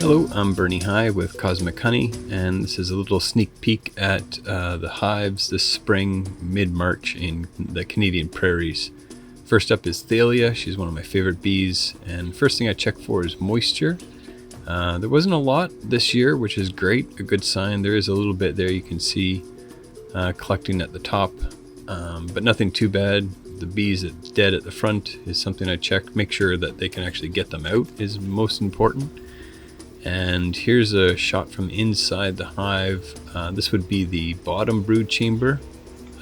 Hello, I'm Bernie High with Cosmic Honey, and this is a little sneak peek at the hives this spring, mid-March, in the Canadian prairies. First up is Thalia. She's one of my favorite bees, and first thing I check for is moisture. There wasn't a lot this year, which is great, a good sign. There is a little bit there you can see collecting at the top, but nothing too bad. The bees that's dead at the front is something I check. Make sure that they can actually get them out is most important. And here's a shot from inside the hive. This would be the bottom brood chamber.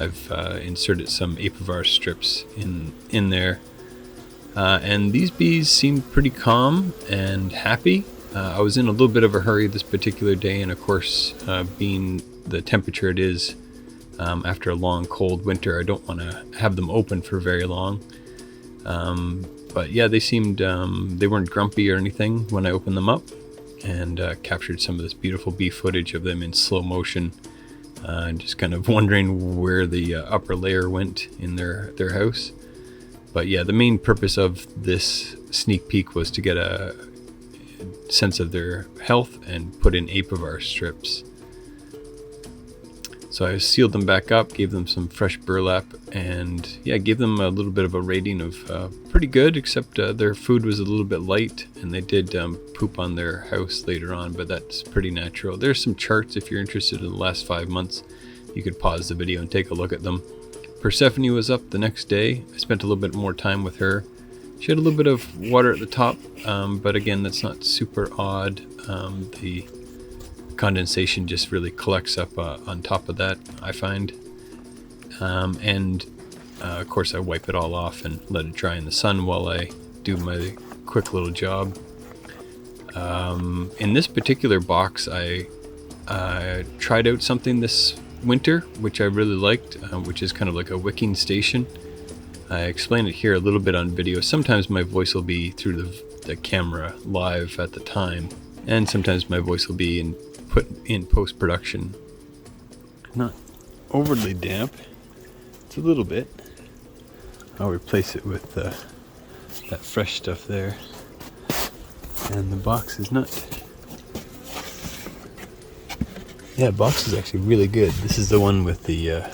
I've inserted some Apivar strips in there. And these bees seem pretty calm and happy. I was in a little bit of a hurry this particular day, and of course, being the temperature it is after a long cold winter, I don't want to have them open for very long. But yeah, they seemed, they weren't grumpy or anything when I opened them up. And captured some of this beautiful bee footage of them in slow motion, just kind of wondering where the upper layer went in their house. But yeah, the main purpose of this sneak peek was to get a sense of their health and put in Apivar strips. So I sealed them back up, gave them some fresh burlap, and yeah, gave them a little bit of a rating of pretty good, except their food was a little bit light, and they did poop on their house later on, but that's pretty natural. There's some charts if you're interested in the last 5 months. You could pause the video and take a look at them. Persephone was up the next day. I spent a little bit more time with her. She had a little bit of water at the top, but again, that's not super odd. The condensation just really collects up on top of that, I find. Of course, I wipe it all off and let it dry in the sun while I do my quick little job. In this particular box, I tried out something this winter, which I really liked, which is kind of like a wicking station. I explained it here a little bit on video. Sometimes my voice will be through the camera live at the time, and sometimes my voice will be put in post-production. Not overly damp. It's a little bit. I'll replace it with that fresh stuff there. And the box is not... Yeah, box is actually really good. This is the one with the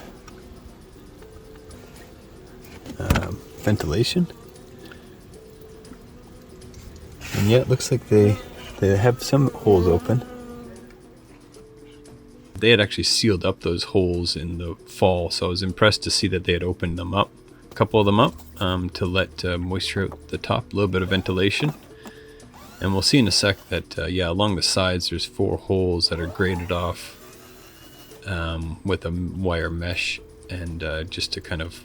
ventilation. And yeah, it looks like they have some holes open. They had actually sealed up those holes in the fall, so I was impressed to see that they had opened them up, a couple of them up, to let moisture out the top, a little bit of ventilation. And we'll see in a sec that, yeah, along the sides there's 4 holes that are grated off with a wire mesh, and just to kind of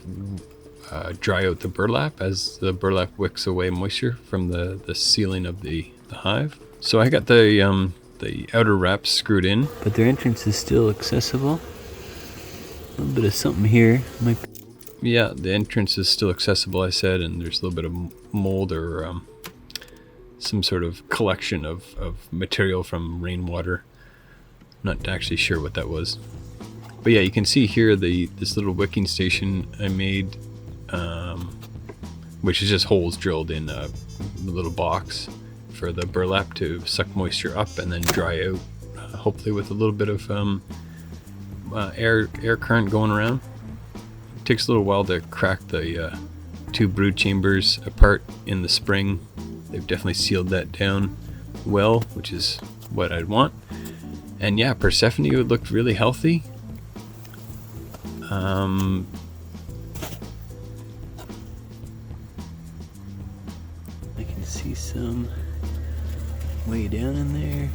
dry out the burlap as the burlap wicks away moisture from the ceiling of the hive. So I got the outer wraps screwed in, but their entrance is still accessible. A little bit of something here. Yeah, the entrance is still accessible, I said, and there's a little bit of mold or some sort of collection of material from rainwater. Not actually sure what that was. But yeah, you can see here this little wicking station I made, which is just holes drilled in a little box for the burlap to suck moisture up and then dry out, hopefully with a little bit of air current going around. It takes a little while to crack the 2 brood chambers apart in the spring. They've definitely sealed that down well, which is what I'd want. And yeah, Persephone looked really healthy. I can see some way down in there.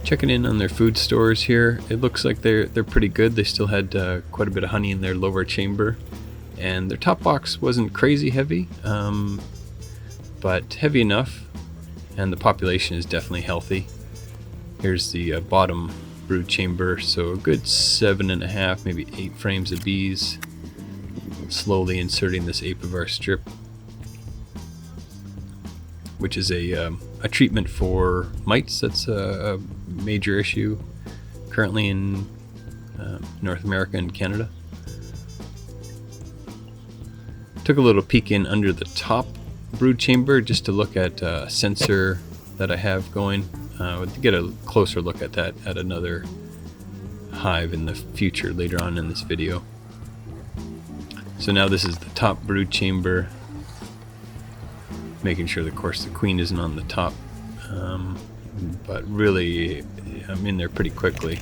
Checking in on their food stores here. It looks like they're pretty good. They still had quite a bit of honey in their lower chamber, and their top box wasn't crazy heavy, but heavy enough, and the population is definitely healthy. Here's the bottom brood chamber, so a good 7.5, maybe 8 frames of bees. Slowly inserting this Apivar strip, which is a treatment for mites. That's a major issue currently in North America and Canada. Took a little peek in under the top brood chamber just to look at a sensor that I have going. We'll get a closer look at that at another hive in the future later on in this video. So now this is the top brood chamber, making sure, of course, the queen isn't on the top, but really I'm in there pretty quickly.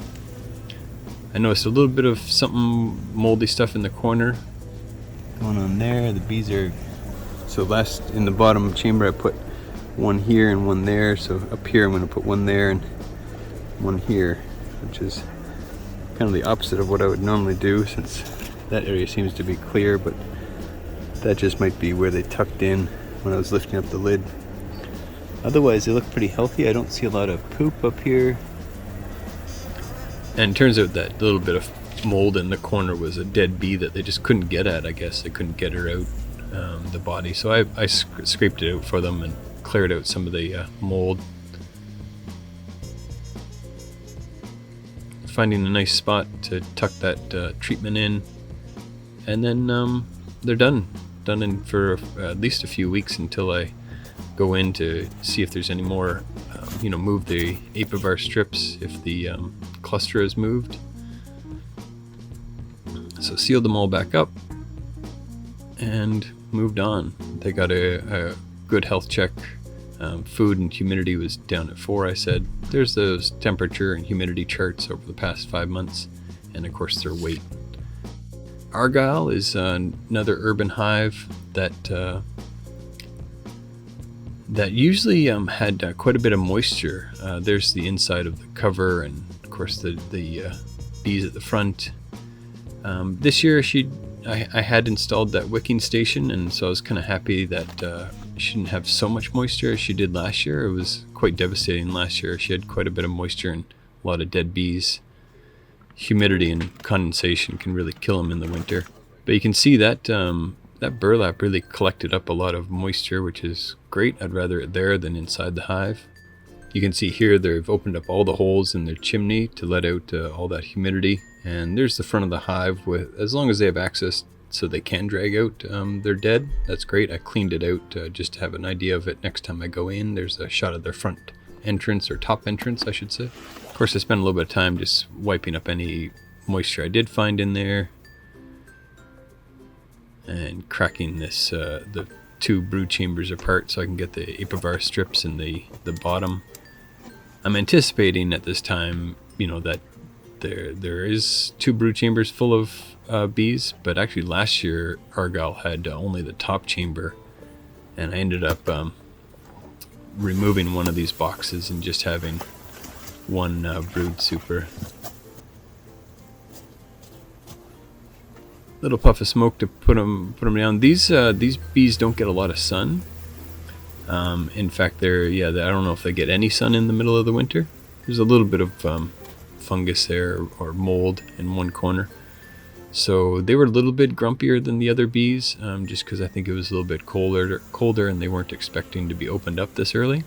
I noticed a little bit of something moldy stuff in the corner going on there. The bees are, so last in the bottom chamber I put one here and one there, so up here I'm going to put one there and one here, which is kind of the opposite of what I would normally do, since that area seems to be clear, but that just might be where they tucked in when I was lifting up the lid. Otherwise they look pretty healthy. I don't see a lot of poop up here. And it turns out that little bit of mold in the corner was a dead bee that they just couldn't get at. I guess they couldn't get her out, the body. So I scraped it out for them and cleared out some of the mold. Finding a nice spot to tuck that treatment in. And then they're done in for at least a few weeks until I go in to see if there's any more, move the Apivar strips if the cluster has moved. So sealed them all back up and moved on. They got a good health check. Food and humidity was down at 4, I said. There's those temperature and humidity charts over the past 5 months, and of course their weight. Argyle is another urban hive that usually had quite a bit of moisture. There's the inside of the cover, and of course the bees at the front. This year I had installed that wicking station, and so I was kind of happy that she didn't have so much moisture as she did last year. It was quite devastating last year. She had quite a bit of moisture and a lot of dead bees. Humidity and condensation can really kill them in the winter. But you can see that that burlap really collected up a lot of moisture, which is great. I'd rather it there than inside the hive. You can see here they've opened up all the holes in their chimney to let out all that humidity. And there's the front of the hive, with, as long as they have access so they can drag out their dead, that's great. I cleaned it out just to have an idea of it next time I go in. There's a shot of their front entrance, or top entrance I should say. Of course I spent a little bit of time just wiping up any moisture I did find in there and cracking this the 2 brood chambers apart so I can get the Apivar strips in the bottom. I'm anticipating at this time, that there is 2 brood chambers full of bees, but actually last year Argyle had only the top chamber, and I ended up removing one of these boxes and just having one brood super. Little puff of smoke to put them down. These bees don't get a lot of sun. In fact, I don't know if they get any sun in the middle of the winter. There's a little bit of fungus there, or mold in one corner. So they were a little bit grumpier than the other bees, just because I think it was a little bit colder and they weren't expecting to be opened up this early.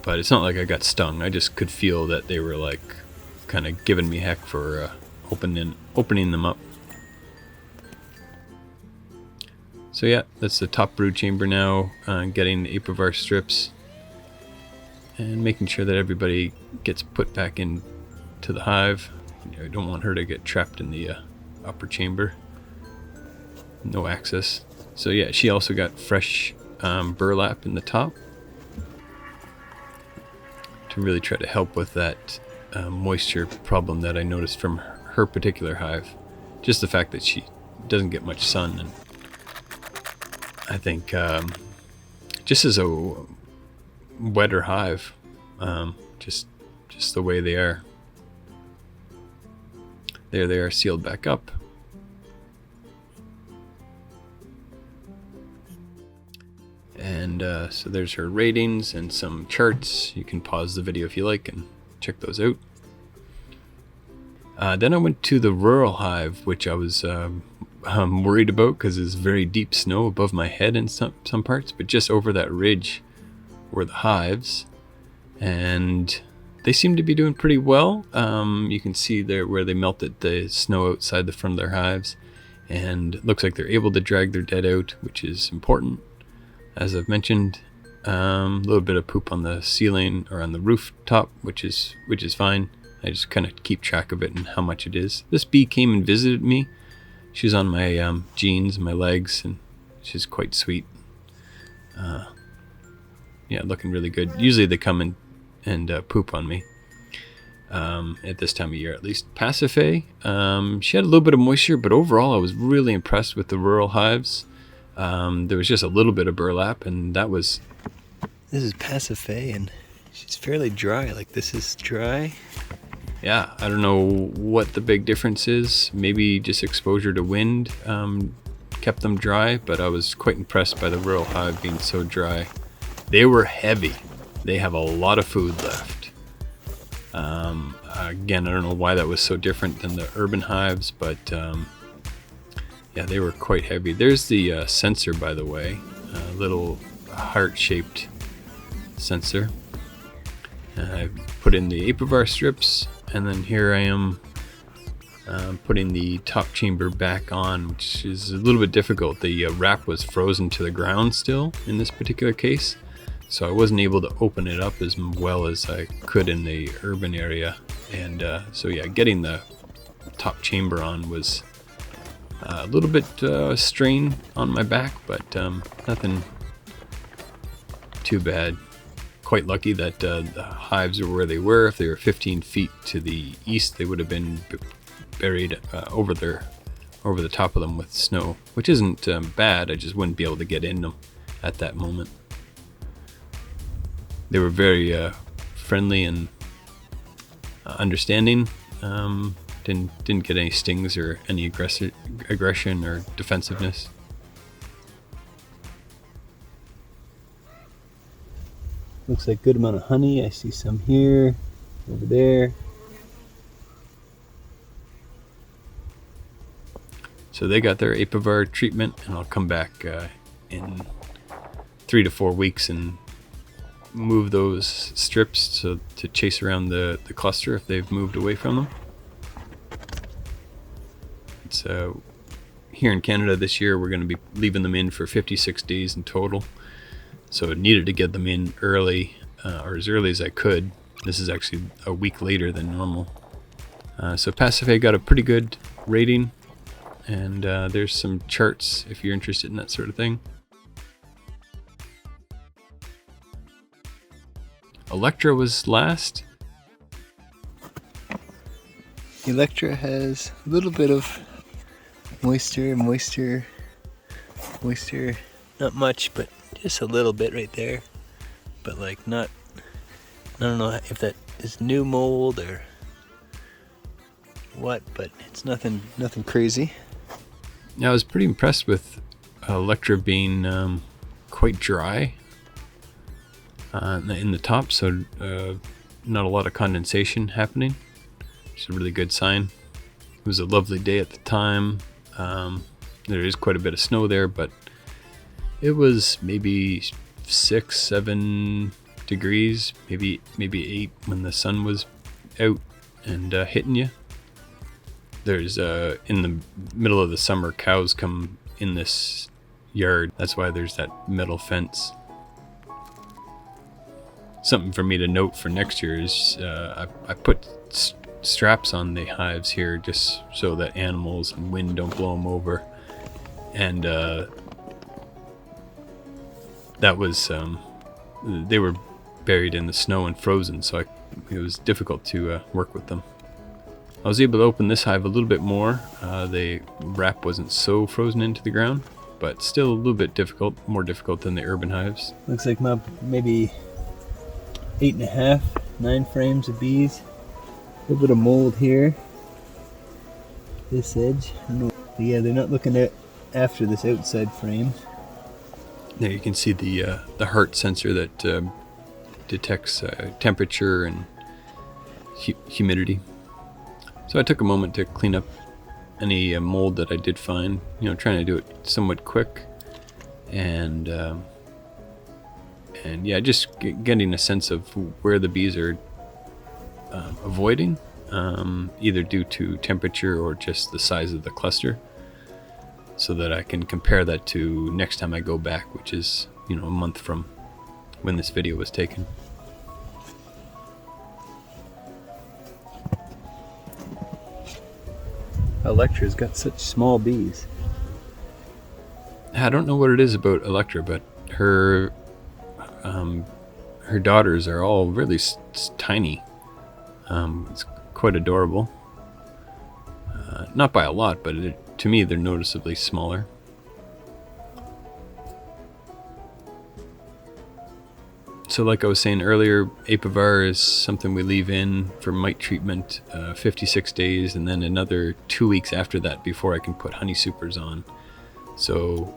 But it's not like I got stung. I just could feel that they were like kind of giving me heck for opening them up. So yeah, that's the top brood chamber now, getting the Apivar strips and making sure that everybody gets put back into the hive. I don't want her to get trapped in the upper chamber. No access. So yeah, she also got fresh burlap in the top to really try to help with that moisture problem that I noticed from her particular hive. Just the fact that she doesn't get much sun, and I think just as a wetter hive, just the way they are. There they are, sealed back up. And so there's her ratings and some charts. You can pause the video if you like and check those out. Then I went to the rural hive, which I was worried about because there's very deep snow above my head in some parts, but just over that ridge were the hives, and they seem to be doing pretty well. You can see there where they melted the snow outside the front of their hives, and it looks like they're able to drag their dead out, which is important, as I've mentioned. A little bit of poop on the ceiling or on the rooftop, which is fine. I just kind of keep track of it and how much it is. This bee came and visited me. She's on my jeans, my legs, and she's quite sweet. Yeah, looking really good. Usually they come and poop on me. At this time of year, at least. Pasiphae, she had a little bit of moisture, but overall I was really impressed with the rural hives. There was just a little bit of burlap, and that was... This is Pasiphae, and she's fairly dry. Like, this is dry. Yeah, I don't know what the big difference is. Maybe just exposure to wind kept them dry, but I was quite impressed by the rural hive being so dry. They were heavy. They have a lot of food left. Again, I don't know why that was so different than the urban hives, but yeah, they were quite heavy. There's the sensor, by the way, a little heart-shaped sensor. I put in the Apivar strips, and then here I am putting the top chamber back on, which is a little bit difficult. The wrap was frozen to the ground still in this particular case, so I wasn't able to open it up as well as I could in the urban area. And so yeah, getting the top chamber on was a little bit strain on my back, but nothing too bad. Quite lucky that the hives were where they were. If they were 15 feet to the east, they would have been buried over the top of them with snow, which isn't bad. I just wouldn't be able to get in them at that moment. They were very friendly and understanding. Didn't get any stings or any aggression or defensiveness. Looks like good amount of honey. I see some here, over there. So they got their Apivar treatment, and I'll come back in 3 to 4 weeks and move those strips to chase around the cluster if they've moved away from them. It's here in Canada this year, we're going to be leaving them in for 56 days in total. So I needed to get them in early, or as early as I could. This is actually a week later than normal. So Pasiphae got a pretty good rating, and there's some charts if you're interested in that sort of thing. Electra was last. Electra has a little bit of moisture, not much, but just a little bit right there. But like not, I don't know if that is new mold or what, but it's nothing crazy. Yeah, I was pretty impressed with Electra being quite dry in the top, so not a lot of condensation happening. It's a really good sign. It was a lovely day at the time. There is quite a bit of snow there, but it was maybe 6-7 degrees, maybe 8 when the sun was out and hitting you. There's in the middle of the summer, cows come in this yard. That's why there's that metal fence. Something for me to note for next year is I put straps on the hives here just so that animals and wind don't blow them over. And that was they were buried in the snow and frozen, so it was difficult to work with them. I was able to open this hive a little bit more. The wrap wasn't so frozen into the ground, but still a little bit difficult, more difficult than the urban hives. Looks like maybe 8.5, 9 frames of bees. A little bit of mold here. This edge, I don't know. But yeah, they're not looking at after this outside frame. There you can see the heart sensor that detects temperature and humidity. So I took a moment to clean up any mold that I did find, trying to do it somewhat quick, and yeah, just getting a sense of where the bees are avoiding, either due to temperature or just the size of the cluster, so that I can compare that to next time I go back, which is a month from when this video was taken. Electra's got such small bees. I don't know what it is about Electra, but her daughters are all really tiny. It's quite adorable. Not by a lot, but to me they're noticeably smaller. So like I was saying earlier, Apivar is something we leave in for mite treatment 56 days, and then another 2 weeks after that before I can put honey supers on. So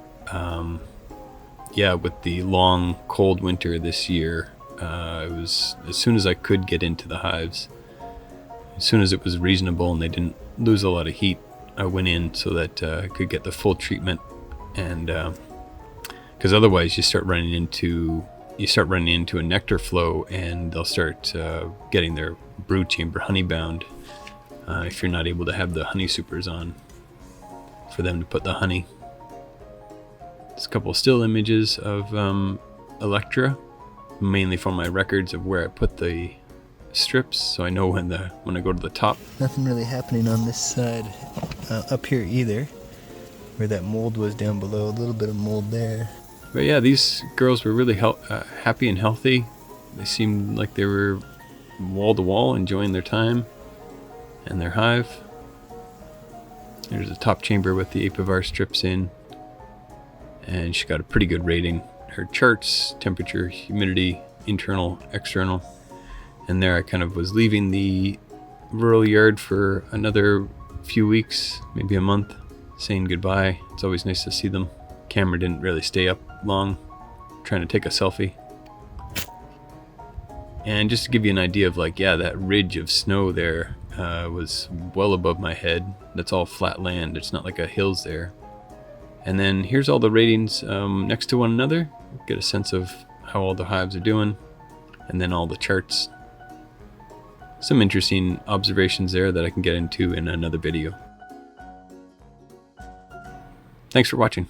yeah, with the long cold winter this year, it was as soon as I could get into the hives, as soon as it was reasonable and they didn't lose a lot of heat, I went in so that I could get the full treatment. And because otherwise you start running into a nectar flow, and they'll start getting their brood chamber honey bound if you're not able to have the honey supers on for them to put the honey. There's a couple of still images of Electra, mainly from my records of where I put the strips, so I know when I go to the top. Nothing really happening on this side up here either, where that mold was down below. A little bit of mold there. But yeah, these girls were really happy and healthy. They seemed like they were wall to wall, enjoying their time and their hive. There's a top chamber with the Apivar strips in, and she got a pretty good rating. Her charts, temperature, humidity, internal, external. And there I kind of was leaving the rural yard for another few weeks, maybe a month, saying goodbye. It's always nice to see them. Camera didn't really stay up long, trying to take a selfie. And just to give you an idea of that ridge of snow there was well above my head. That's all flat land. It's not like a hills there. And then here's all the ratings next to one another. Get a sense of how all the hives are doing. And then all the charts. Some interesting observations there that I can get into in another video. Thanks for watching.